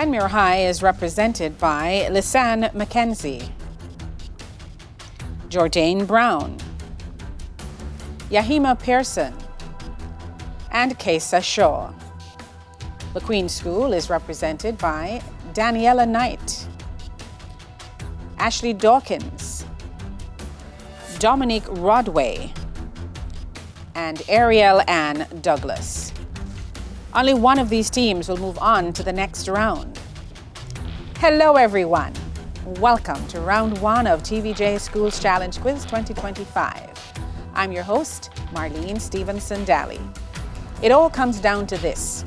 Glenmuir High is represented by Lisanne Mackenzie, Jordan Brown, Yahima Pearson, and Kesa Shaw. The Queen School is represented by Daniela Knight, Ashley Dawkins, Dominique Rodway, and Ariel Ann Douglas. Only one of these teams will move on to the next round. Hello everyone. Welcome to round one of TVJ Schools Challenge Quiz 2025. I'm your host, Marlene Stevenson-Daly. It all comes down to this.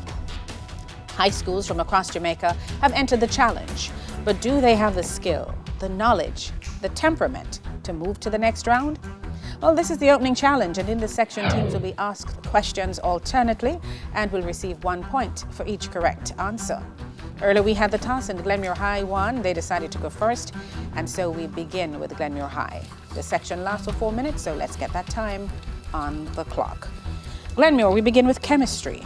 High schools from across Jamaica have entered the challenge, but do they have the skill, the knowledge, the temperament to move to the next round? Well, this is the opening challenge, and in this section, teams will be asked questions alternately and will receive 1 point for each correct answer. Earlier we had the toss and Glenmuir High won. They decided to go first, and so we begin with Glenmuir High. The section lasts for 4 minutes, so let's get that time on the clock. Glenmuir, we begin with chemistry.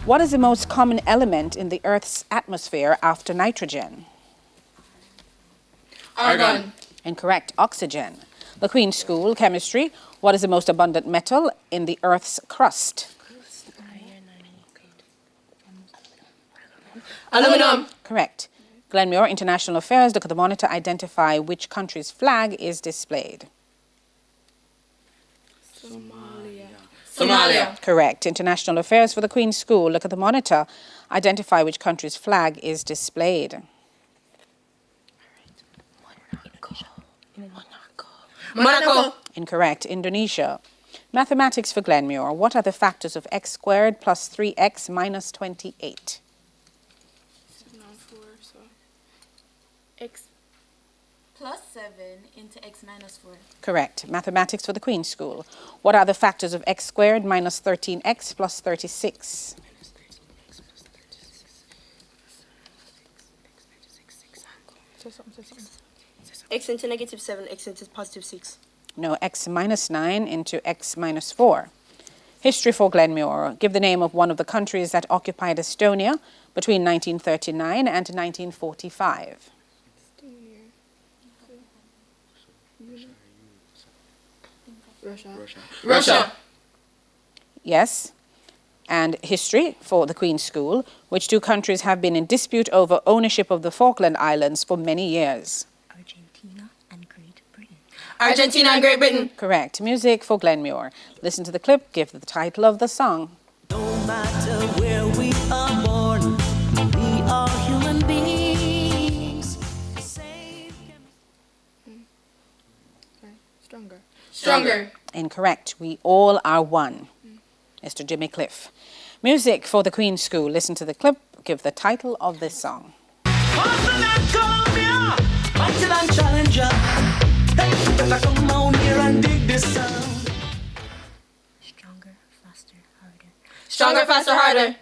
What is the most common element in the Earth's atmosphere after nitrogen? Argon. Incorrect. Oxygen. The Queen School, chemistry. What is the most abundant metal in the Earth's crust? Aluminum. Correct. Glenmuir, international affairs. Look at the monitor. Identify which country's flag is displayed. Somalia. Correct. International affairs for the Queen School. Look at the monitor. Identify which country's flag is displayed. Monaco. Incorrect. Indonesia. Mathematics for Glenmuir. What are the factors of x squared plus 3x minus 28? X plus 7 into x minus 4. Correct. Mathematics for the Queen School. What are the factors of x squared minus 13x plus 36? X into negative 7, x into positive 6. No, x minus 9 into x minus 4. History for Glenmuir. Give the name of one of the countries that occupied Estonia between 1939 and 1945. Russia. Yes. And history for the Queen School. Which two countries have been in dispute over ownership of the Falkland Islands for many years? Argentina and Great Britain. Argentina and Great Britain. Correct. Music for Glenmuir. Listen to the clip. Give the title of the song. No matter where we are born, we are human beings. Stronger. Incorrect. We all are one. Mr. Jimmy Cliff. Music for the Queen School. Listen to the clip. Give the title of this song. Stronger, faster, harder. Stronger, faster, harder.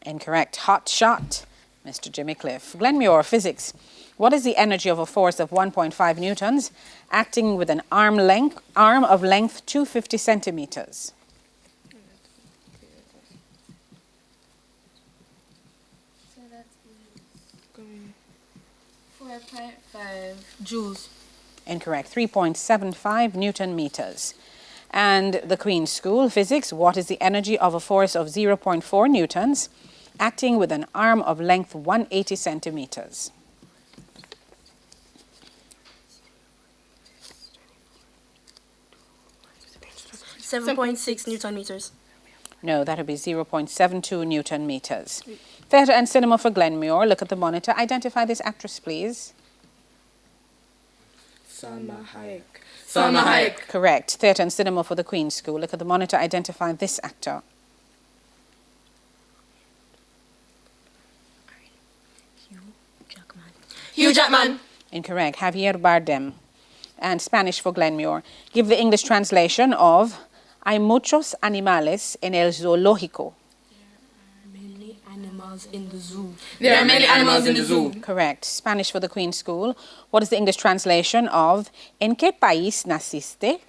Incorrect. Hot shot. Mr. Jimmy Cliff. Glenmuir, physics. What is the energy of a force of 1.5 newtons acting with an arm of length 250 centimeters? So that's 4.5 joules. Incorrect. 3.75 Newton meters. And the Queen School, physics. What is the energy of a force of 0.4 newtons acting with an arm of length 180 centimeters? 7.6 Newton meters. No, that would be 0.72 Newton meters. Theatre and cinema for Glenmuir. Look at the monitor. Identify this actress, please. Salma Hayek. Correct. Theatre and cinema for the Queen School. Look at the monitor. Identify this actor. Hugh Jackman. Incorrect. Javier Bardem. And Spanish for Glenmuir. Give the English translation of Hay muchos animales en el zoológico. Many animals in the zoo. There are many animals in the zoo. Correct. Spanish for the Queen School. What is the English translation of En qué país naciste?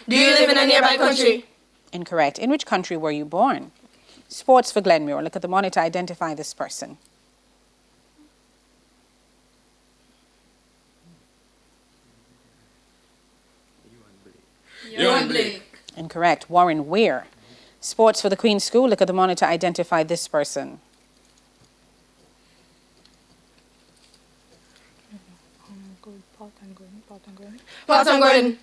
Do you live in a nearby country? Incorrect. In which country were you born? Sports for Glenmuir. Look at the monitor, identify this person. Yohan Blake. Incorrect. Warren Weir. Sports for the Queen's School. Look at the monitor, identify this person. Parton Gordon.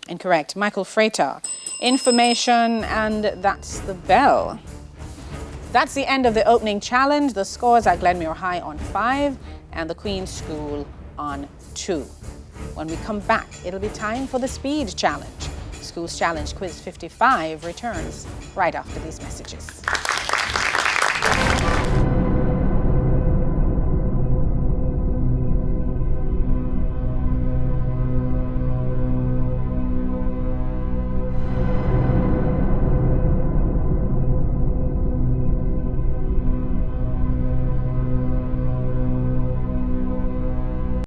Incorrect. Michael Freighter. Information, and that's the bell. That's the end of the opening challenge. The scores are Glenmuir High on 5 and the Queen's School on 2. When we come back, it'll be time for the speed challenge. Schools Challenge Quiz 55 returns right after these messages.